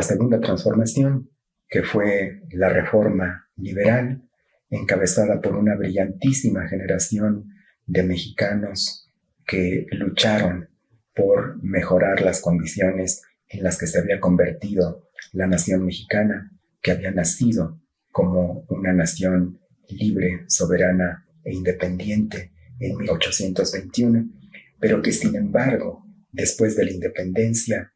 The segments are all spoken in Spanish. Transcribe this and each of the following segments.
segunda transformación, que fue la reforma liberal, encabezada por una brillantísima generación de mexicanos que lucharon por mejorar las condiciones en las que se había convertido la nación mexicana, que había nacido como una nación libre, soberana e independiente en 1821, pero que sin embargo, después de la independencia,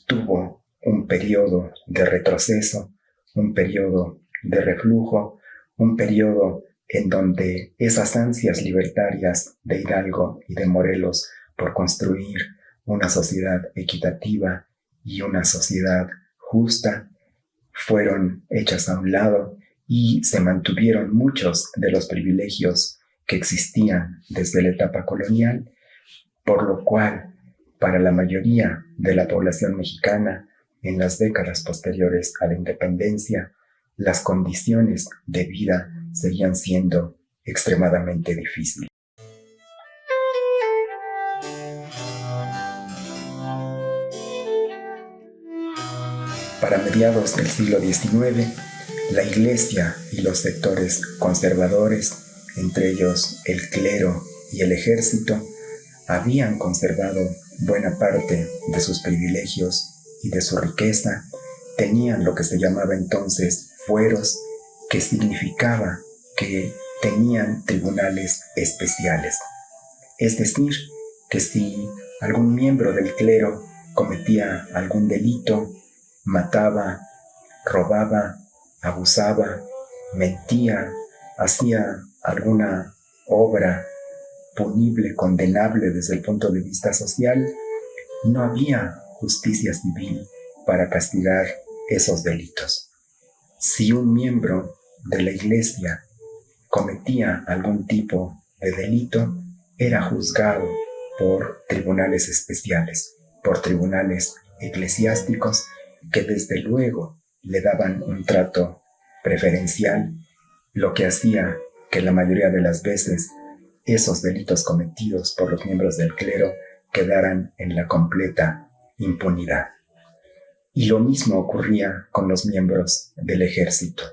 tuvo un periodo de retroceso, un periodo de reflujo, un periodo en donde esas ansias libertarias de Hidalgo y de Morelos por construir una sociedad equitativa y una sociedad justa fueron hechas a un lado y se mantuvieron muchos de los privilegios que existían desde la etapa colonial, por lo cual para la mayoría de la población mexicana en las décadas posteriores a la independencia, las condiciones de vida seguían siendo extremadamente difíciles. Para mediados del siglo XIX, la Iglesia y los sectores conservadores, entre ellos el clero y el ejército, habían conservado buena parte de sus privilegios y de su riqueza. Tenían lo que se llamaba entonces fueros, que significaba que tenían tribunales especiales. Es decir, que si algún miembro del clero cometía algún delito, mataba, robaba, abusaba, mentía, hacía alguna obra punible, condenable desde el punto de vista social, no había justicia civil para castigar esos delitos. Si un miembro de la Iglesia cometía algún tipo de delito, era juzgado por tribunales especiales, por tribunales eclesiásticos, que desde luego le daban un trato preferencial, lo que hacía que la mayoría de las veces esos delitos cometidos por los miembros del clero quedaran en la completa impunidad. Y lo mismo ocurría con los miembros del ejército.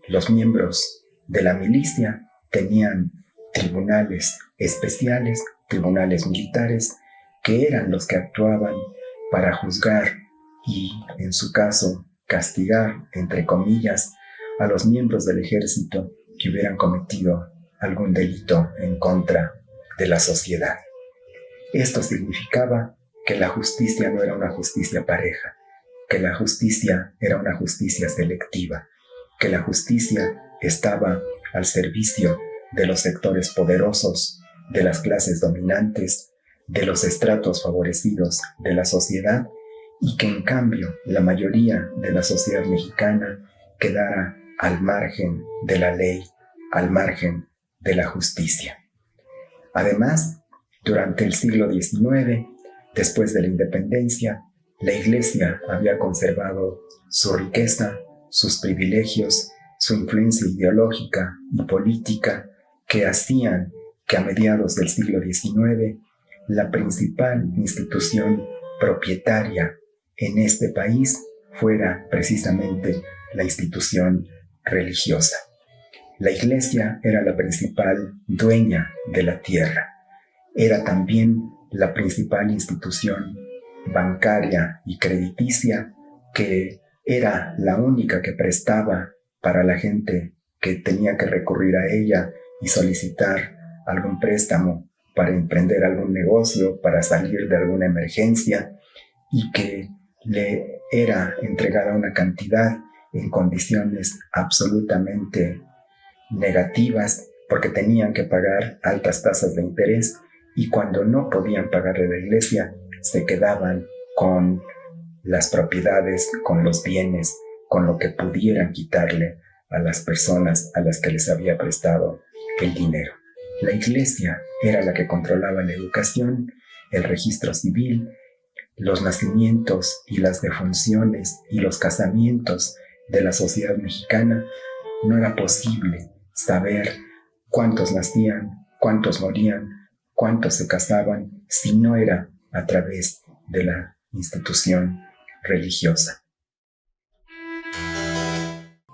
Los miembros de la milicia tenían tribunales especiales, tribunales militares, que eran los que actuaban para juzgar y, en su caso, castigar, entre comillas, a los miembros del ejército que hubieran cometido algún delito en contra de la sociedad. Esto significaba que la justicia no era una justicia pareja, que la justicia era una justicia selectiva, que la justicia estaba al servicio de los sectores poderosos, de las clases dominantes, de los estratos favorecidos de la sociedad, y que en cambio la mayoría de la sociedad mexicana quedara al margen de la ley, al margen de la justicia. Además, durante el siglo XIX, después de la independencia, la Iglesia había conservado su riqueza, sus privilegios, su influencia ideológica y política, que hacían que a mediados del siglo XIX la principal institución propietaria en este país fuera precisamente la institución religiosa. La Iglesia era la principal dueña de la tierra. Era también la principal institución bancaria y crediticia, que era la única que prestaba para la gente que tenía que recurrir a ella y solicitar algún préstamo para emprender algún negocio, para salir de alguna emergencia, y que le era entregada una cantidad en condiciones absolutamente negativas, porque tenían que pagar altas tasas de interés, y cuando no podían pagarle a la Iglesia, se quedaban con las propiedades, con los bienes, con lo que pudieran quitarle a las personas a las que les había prestado el dinero. La Iglesia era la que controlaba la educación, el registro civil, los nacimientos y las defunciones y los casamientos de la sociedad mexicana. No era posible saber cuántos nacían, cuántos morían, cuántos se casaban, si no era a través de la institución religiosa.